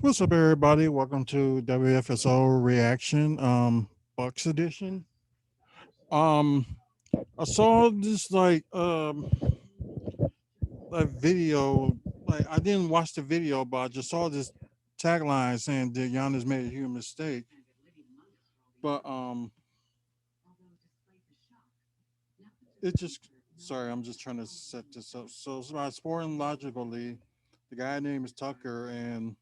What's up, everybody? Welcome to WFSO Reaction, Bucks edition. Um, I saw this like video. Like I didn't watch the video, but I just saw this tagline saying that Giannis made a huge mistake. But it just sorry, I'm just trying to set this up. So it's about sporting logically. The guy name is Tucker, and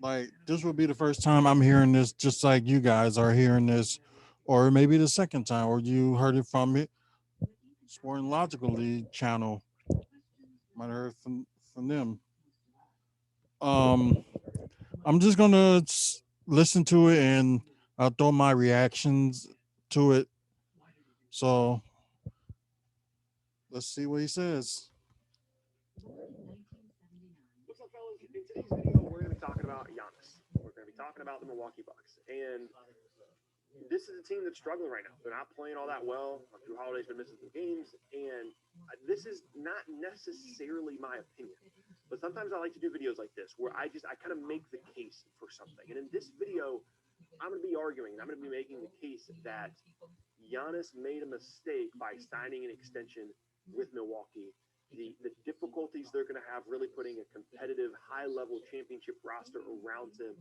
like this would be the first time I'm hearing this, just like you guys are hearing this, or maybe the second time, or you heard it from it. Sporting Logically channel might have heard from them. Um, I'm just gonna listen to it and I'll throw my reactions to it. So let's see what he says. What's up, fellas? In today's video, we're going to be talking about Giannis. We're going to be talking about the Milwaukee Bucks. And this is a team that's struggling right now. They're not playing all that well. Drew Holiday's been missing some games. And this is not necessarily my opinion. But sometimes I like to do videos like this where I kind of make the case for something. And in this video, I'm going to be arguing, I'm going to be making the case that Giannis made a mistake by signing an extension with Milwaukee. The difficulties they're going to have really putting a competitive, high-level championship roster around him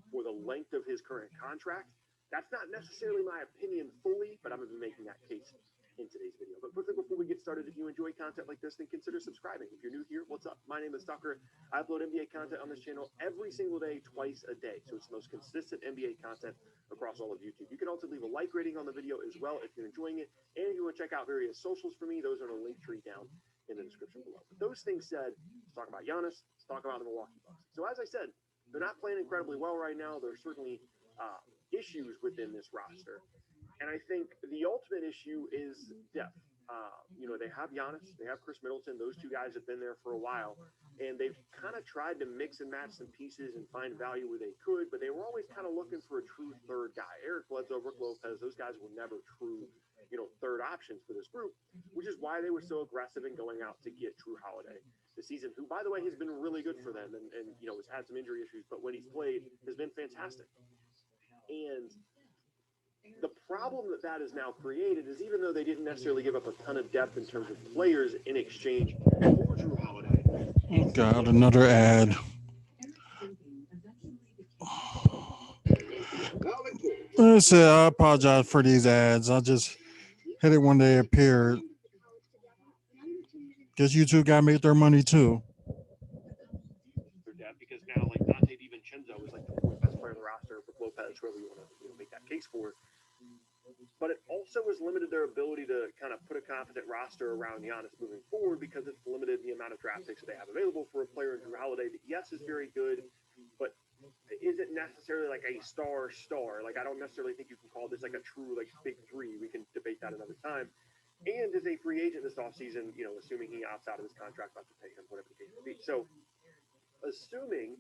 for the length of his current contract. That's not necessarily my opinion fully, but I'm going to be making that case in today's video. But quickly, before we get started, if you enjoy content like this, then consider subscribing. If you're new here, what's up? My name is Tucker. I upload NBA content on this channel every single day, twice a day. So it's the most consistent NBA content across all of YouTube. You can also leave a like rating on the video as well if you're enjoying it. And if you want to check out various socials for me, those are in a link tree down in the description below. But those things said, let's talk about Giannis. Let's talk about the Milwaukee Bucks. So as I said, they're not playing incredibly well right now. There's certainly issues within this roster. And I think the ultimate issue is depth. They have Giannis, they have Chris Middleton. Those two guys have been there for a while, and they've kind of tried to mix and match some pieces and find value where they could, but they were always kind of looking for a true third guy. Eric Bledsoe, Brook Lopez, those guys were never true, third options for this group, which is why they were so aggressive in going out to get Drew Holiday this season, who, by the way, has been really good for them and has had some injury issues, but when he's played, has been fantastic. And the problem that is now created is even though they didn't necessarily give up a ton of depth in terms of players in exchange for Drew Holiday. Oh God, another ad. I apologize for these ads. I just hit it when they appeared. Guess YouTube got to make their money too. Their depth, because now like Dante DiVincenzo is like the fourth best player on the roster for Lopez, whoever you want to make that case for. But it also has limited their ability to kind of put a competent roster around Giannis moving forward because it's limited the amount of draft picks they have available for a player in Drew Holiday that, yes, is very good, but isn't necessarily like a star. Like, I don't necessarily think you can call this like a true like big three. We can debate that another time. And is a free agent this offseason, assuming he opts out of his contract, not to pay him, whatever the case may be. So, assuming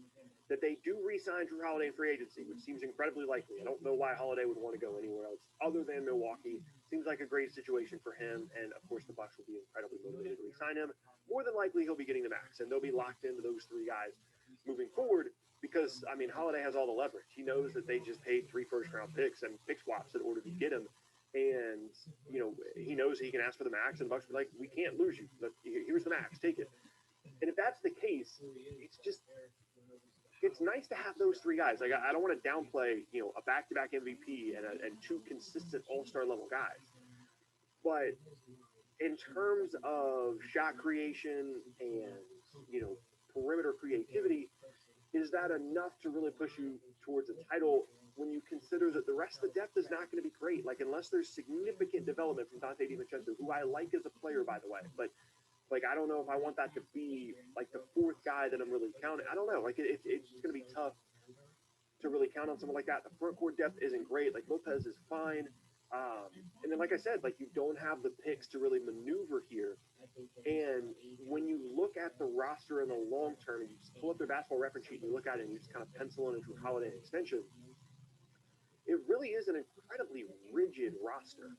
that they do re-sign Drew Holiday in free agency, which seems incredibly likely. I don't know why Holiday would want to go anywhere else other than Milwaukee. Seems like a great situation for him, and of course the Bucks will be incredibly motivated to re-sign him. More than likely, he'll be getting the max, and they'll be locked into those three guys moving forward because, Holiday has all the leverage. He knows that they just paid 3 first-round picks and pick swaps in order to get him, and, he knows he can ask for the max, and the Bucks will be like, we can't lose you. Here's the max. Take it. And if that's the case, it's nice to have those three guys. Like, I don't want to downplay, a back-to-back MVP and two consistent all-star level guys. But in terms of shot creation and, perimeter creativity, is that enough to really push you towards a title when you consider that the rest of the depth is not going to be great? Like, unless there's significant development from Dante DiVincenzo, who I like as a player, by the way, but like, I don't know if I want that to be like the fourth guy that I'm really counting. I don't know. Like, it's going to be tough to really count on someone like that. The front court depth isn't great. Like, Lopez is fine. And then, like I said, like, you don't have the picks to really maneuver here. And when you look at the roster in the long term, and you just pull up their basketball reference sheet and you look at it and you just kind of pencil in a Drew Holiday extension, it really is an incredibly rigid roster.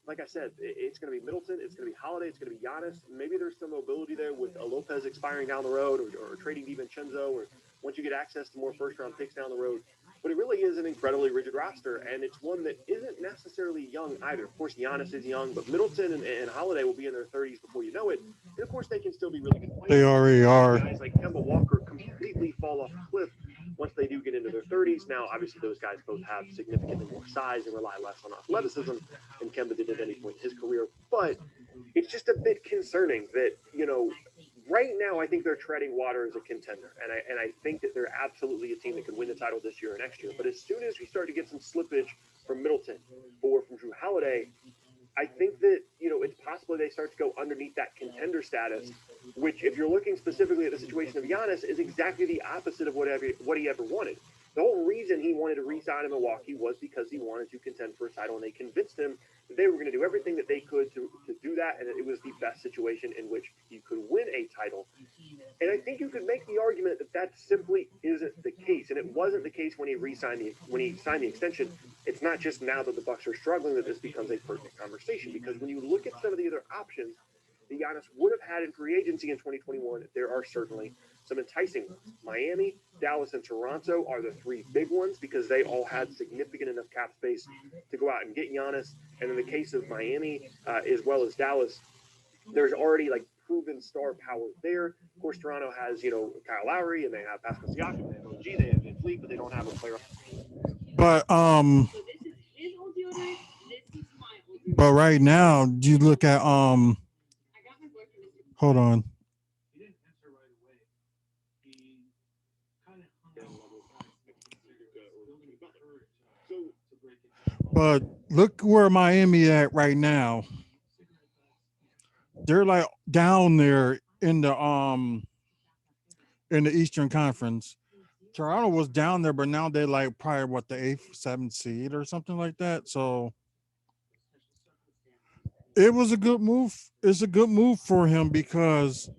Like I said, it's going to be Middleton, it's going to be Holiday, it's going to be Giannis. Maybe there's some mobility there with a Lopez expiring down the road or trading DiVincenzo or once you get access to more first round picks down the road. But it really is an incredibly rigid roster, and it's one that isn't necessarily young either. Of course, Giannis is young, but Middleton and Holiday will be in their 30s before you know it. And of course, they can still be really good They players. already are. Guys like Kemba Walker completely fall off a cliff once they do get into their 30s. Now, obviously, those guys both have significantly more size and rely less on athleticism than Kemba did at any point in his career. But it's just a bit concerning that, right now I think they're treading water as a contender, and I think that they're absolutely a team that could win the title this year or next year. But as soon as we start to get some slippage from Middleton or from Drew Holiday, I think that it's possible they start to go underneath that contender status, which, if you're looking specifically at the situation of Giannis, is exactly the opposite of what he ever wanted. The whole reason he wanted to re-sign in Milwaukee was because he wanted to contend for a title, and they convinced him that they were going to do everything that they could to do that, and that it was the best situation in which he could win a title. And I think you could make the argument that that simply isn't the case, and it wasn't the case when he signed the extension. It's not just now that the Bucks are struggling that this becomes a pertinent conversation, because when you look at some of the other options that Giannis would have had in free agency in 2021, there are certainly some enticing ones. Miami, Dallas, and Toronto are the three big ones because they all had significant enough cap space to go out and get Giannis. And in the case of Miami, as well as Dallas, there's already like proven star power there. Of course, Toronto has Kyle Lowry, and they have Pascal Siakam, they have OG, they have Van Fleet, but they don't have a player. But but right now you look at hold on. But look where Miami at right now. They're like down there in the Eastern Conference. Toronto was down there, but now they're like probably what the eighth, seventh seed or something like that. So it was a good move. It's a good move for him because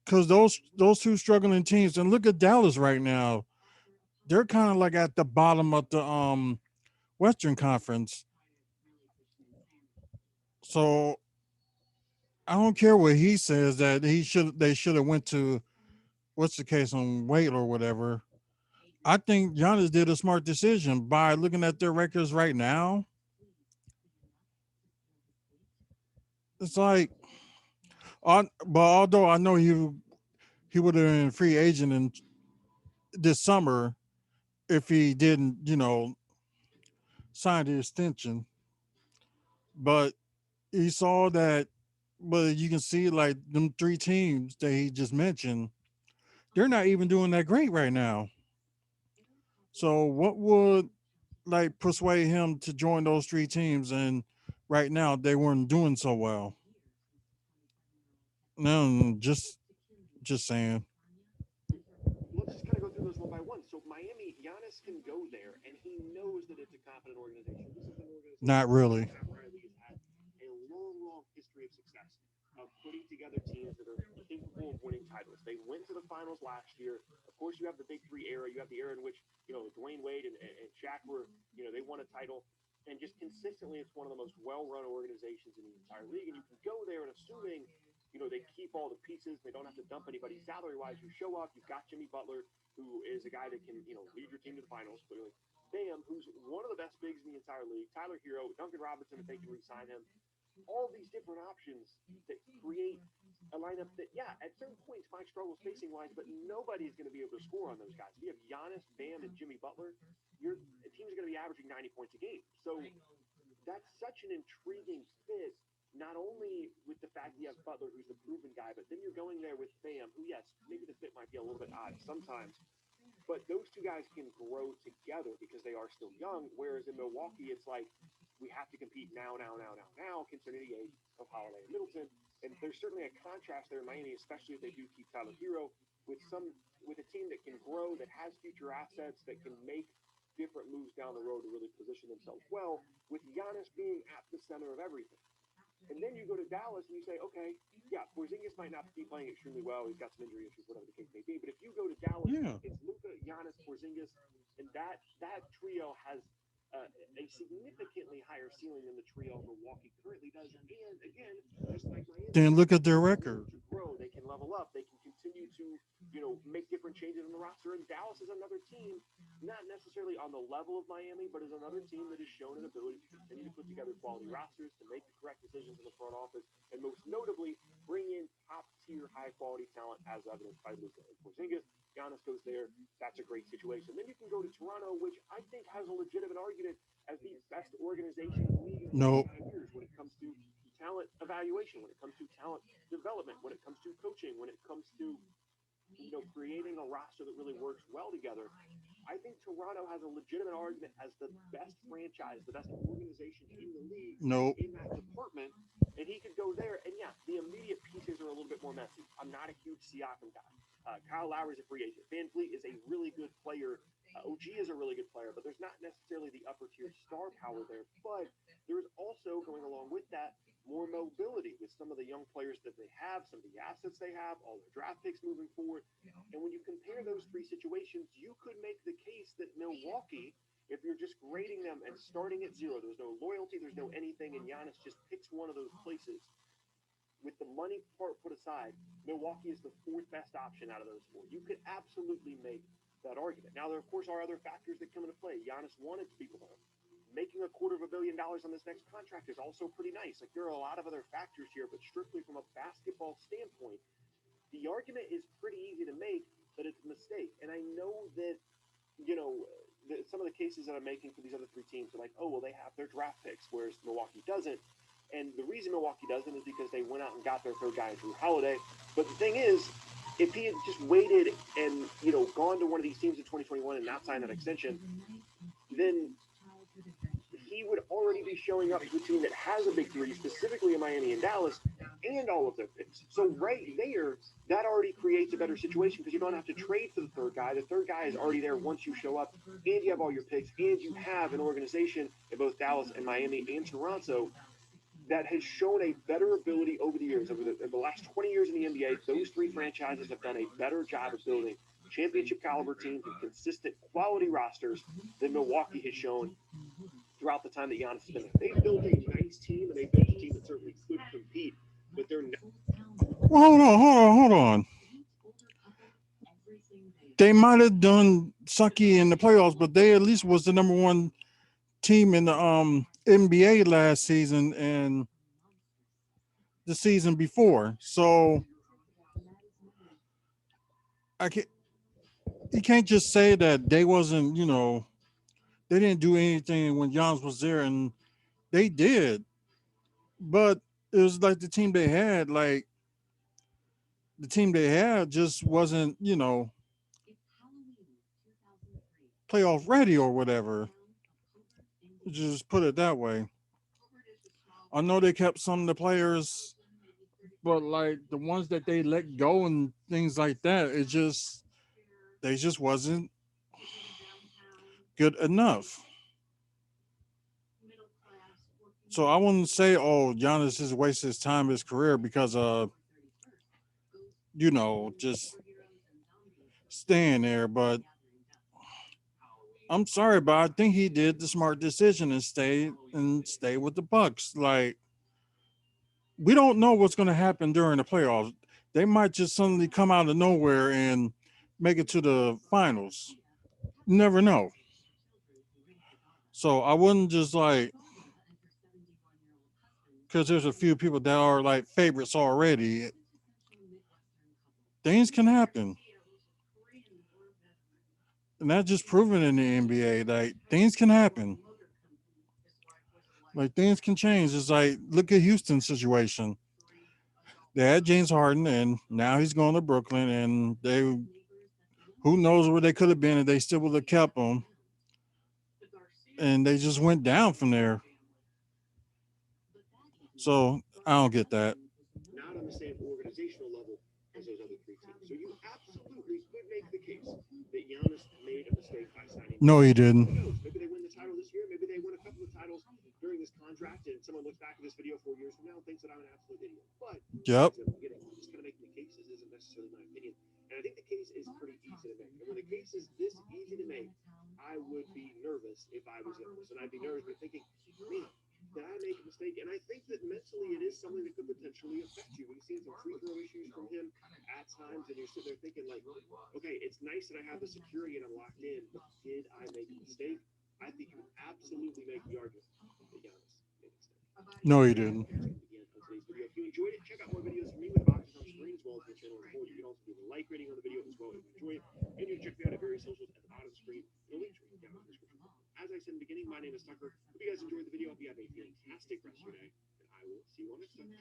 those two struggling teams, and look at Dallas right now. They're kind of like at the bottom of the Western Conference. So I don't care what he says that they should have went to what's the case on weight or whatever. I think Giannis did a smart decision by looking at their records right now. It's like, but although I know he would have been a free agent in this summer if he didn't, sign the extension. But he saw that, but you can see like them three teams that he just mentioned, they're not even doing that great right now. So what would like persuade him to join those three teams? And right now they weren't doing so well. No, just saying. Let's just kind of go through those one by one. So Miami, Giannis can go there, and he knows that it's a competent organization. This is an organization Not really. that Riley has had a long, long history of success of putting together teams that are capable of winning titles. They went to the finals last year. Of course, you have the Big Three era. You have the era in which Dwayne Wade and Shaq were they won a title. And just consistently, it's one of the most well-run organizations in the entire league. And you can go there and assuming they keep all the pieces. They don't have to dump anybody salary-wise. You show up. You've got Jimmy Butler, who is a guy that can, lead your team to the finals, clearly. Bam, who's one of the best bigs in the entire league. Tyler Hero, Duncan Robinson, if they can re-sign him. All these different options that create a lineup that, yeah, at certain points might struggle spacing-wise, but nobody's going to be able to score on those guys. If you have Giannis, Bam, and Jimmy Butler, your team's going to be averaging 90 points a game. So that's such an intriguing fit, not only with the fact that you have Butler, who's the proven guy, but then you're going there with Bam, who, yes, maybe the fit might be a little bit odd sometimes, but those two guys can grow together because they are still young. Whereas in Milwaukee, it's like we have to compete now, considering the age of Holiday and Middleton. And there's certainly a contrast there in Miami, especially if they do keep Tyler Hero with a team that can grow, that has future assets, that can make different moves down the road to really position themselves well, with Giannis being at the center of everything. And then you go to Dallas and you say, okay, yeah, Porzingis might not be playing extremely well. He's got some injury issues, whatever the case may be. But if you go to Dallas, Yeah. it's Luka, Giannis, Porzingis, and that trio has a significantly higher ceiling than the trio Milwaukee currently does. And again, just like Miami, Then they look have at the their ability record. to grow. They can level up. They can continue to, make different changes in the roster. And Dallas is another team, not necessarily on the level of Miami, but is another team that has shown an ability to continue to put together quality rosters, to make the correct decisions in the front office, and most notably, bring in top tier, high quality talent, as evidenced by Luka and Porzingis. Giannis goes there. That's a great situation. Then you can go to Toronto, which I think has a legitimate argument as the best organization in the league in the last Nope. 5 years when it comes to talent evaluation, when it comes to talent development, when it comes to coaching, when it comes to creating a roster that really works well together. I think Toronto has a legitimate argument as the best franchise, the best organization in the league Nope. in that department. And he could go there. And yeah, the immediate pieces are a little bit more messy. I'm not a huge Siakam guy. Kyle Lowry's a free agent. Van Fleet is a really good player. OG is a really good player, but there's not necessarily the upper tier star power there. But there's also going along with that more mobility with some of the young players that they have, some of the assets they have, all their draft picks moving forward. And when you compare those three situations, you could make the case that Milwaukee, if you're just grading them and starting at zero, there's no loyalty, there's no anything, and Giannis just picks one of those places. With the money part put aside, Milwaukee is the fourth best option out of those four. You could absolutely make that argument. Now, there, of course, are other factors that come into play. Giannis wanted to be below. Making $250 million on this next contract is also pretty nice. Like, there are a lot of other factors here, but strictly from a basketball standpoint, the argument is pretty easy to make that it's a mistake. And I know that, some of the cases that I'm making for these other three teams are like, oh, well, they have their draft picks, whereas Milwaukee doesn't. And the reason Milwaukee doesn't is because they went out and got their third guy in Drew Holiday. But the thing is, if he had just waited and, gone to one of these teams in 2021 and not signed that extension, then he would already be showing up to a team that has a big three, specifically in Miami and Dallas, and all of their picks. So right there, that already creates a better situation because you don't have to trade for the third guy. The third guy is already there once you show up, and you have all your picks, and you have an organization in both Dallas and Miami and Toronto that has shown a better ability over the years. Over the last 20 years in the NBA, those three franchises have done a better job of building championship caliber teams and consistent quality rosters than Milwaukee has shown throughout the time that Giannis has been there. They've built a nice team, and they've built a team that certainly could compete, but they're not. Well, hold on. They might have done sucky in the playoffs, but they at least was the number one team in the NBA last season and the season before. So I can't. You can't just say that they wasn't. They didn't do anything when Giannis was there, and they did. But it was like the team they had just wasn't, playoff ready or whatever. Just put it that way. I know they kept some of the players, but like the ones that they let go and things like that, they just wasn't good enough. So I wouldn't say, oh, Giannis has wasted his time, his career because just staying there. But I'm sorry, but I think he did the smart decision and stay with the Bucks. Like we don't know what's going to happen during the playoffs. They might just suddenly come out of nowhere and make it to the finals. You never know. So I wouldn't just like because there's a few people that are like favorites already. Things can happen, and that's just proven in the NBA. Like things can happen. Like things can change. It's like look at Houston's situation. They had James Harden, and now he's going to Brooklyn, and they who knows where they could have been if they still would have kept him, and they just went down from there. So I don't get that. Not on the same organizational level as those other three teams. So you absolutely could make the case that Giannis made a mistake by signing No, he Milwaukee. Who didn't. knows? Maybe they win the title this year. Maybe they win a couple of titles during this contract, and someone looks back at this video 4 years from now and thinks that I'm an absolute idiot. But like Yep. I said at the beginning, just kind of making the cases isn't necessarily my opinion. And I think the case is pretty easy to make. And when the case is this easy to make, I would be nervous if I was Giannis, and I'd be nervous, but thinking, man, did I make a mistake? And I think that mentally it is something that could potentially affect you. We've seen some free throw issues from him at times, and you're sitting there thinking, like, okay, it's nice that I have the security and I'm locked in, but did I make a mistake? I think you would absolutely make the argument that Giannis made a mistake. No, he And didn't. that's going to begin on today's video. If you enjoyed it, check out more videos from me with boxes on screen as well as the channel as a whole. You can also leave a like rating on the video as well if you enjoy it. And you can check me out at various socials at the bottom of the screen and a link tree down in the description. As I said in the beginning, my name is Tucker. Hope you guys enjoyed the video. Hope you have a fantastic rest of your day. And I will see you all next time.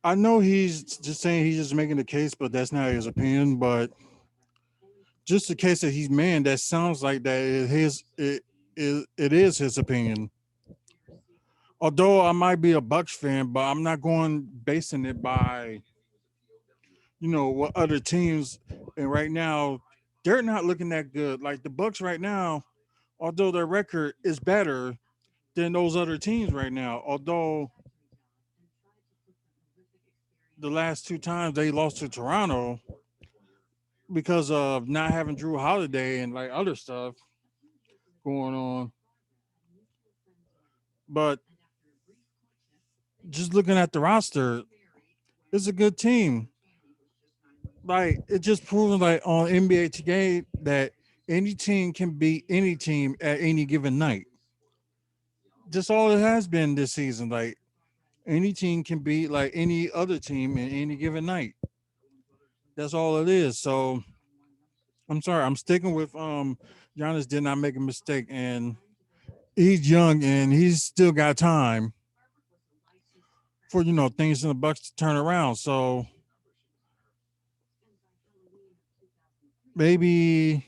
I know he's just saying he's just making the case, but that's not his opinion. But just the case that he's man, that sounds like that is it is his opinion. Although I might be a Bucks fan, but I'm not going basing it by what other teams. And right now, they're not looking that good. Like the Bucks right now, although their record is better than those other teams right now. Although the last two times they lost to Toronto because of not having Drew Holiday and like other stuff going on. But just looking at the roster, it's a good team. Like it just proven like on NBA today that any team can beat any team at any given night. Just all it has been this season. Like any team can beat like any other team in any given night. That's all it is. So I'm sorry, I'm sticking with Giannis did not make a mistake and he's young and he's still got time for things in the Bucks to turn around. So maybe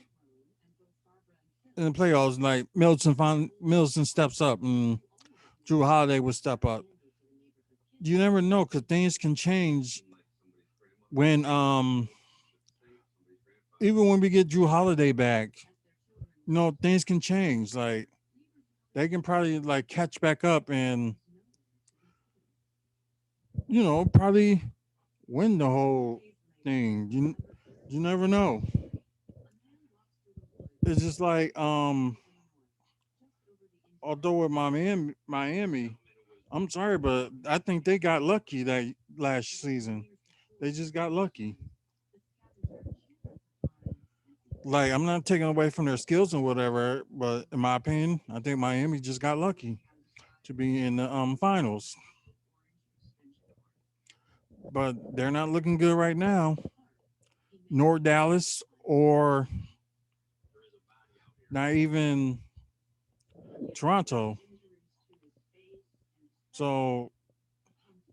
in the playoffs, like Middleton steps up and Drew Holiday would step up. You never know because things can change when even when we get Drew Holiday back. Things can change. Like they can probably like catch back up and probably win the whole thing. You never know. It's just like although with Miami, I'm sorry, but I think they got lucky that last season. They just got lucky. Like I'm not taking away from their skills and whatever, but in my opinion, I think Miami just got lucky to be in the finals. But they're not looking good right now, nor Dallas or not even Toronto. So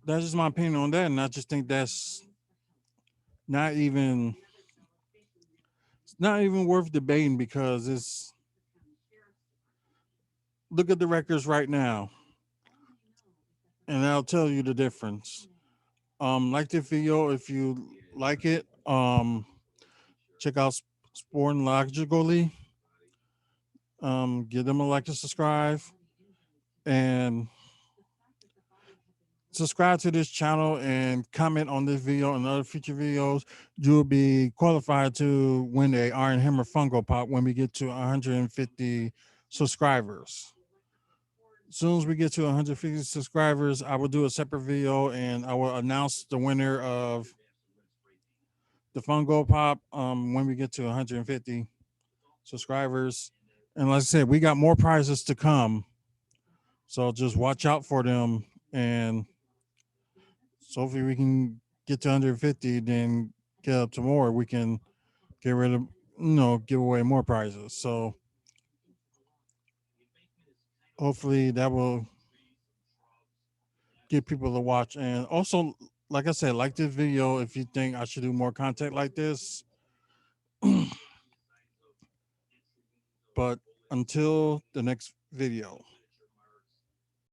that's just my opinion on that, and I just think that's not even not even worth debating because it's look at the records right now, and that'll tell you the difference. Like the video if you like it. Check out Sporting Logically. Give them a like and subscribe, and subscribe to this channel and comment on this video and other future videos. You'll be qualified to win a Iron Hammer Funko Pop when we get to 150 subscribers. As soon as we get to 150 subscribers, I will do a separate video and I will announce the winner of the Funko Pop when we get to 150 subscribers. And like I said, we got more prizes to come. So just watch out for them. And so hopefully we can get to 150, then get up to more. We can get rid of, give away more prizes. So hopefully that will get people to watch. And also, like I said, like this video if you think I should do more content like this. But until the next video.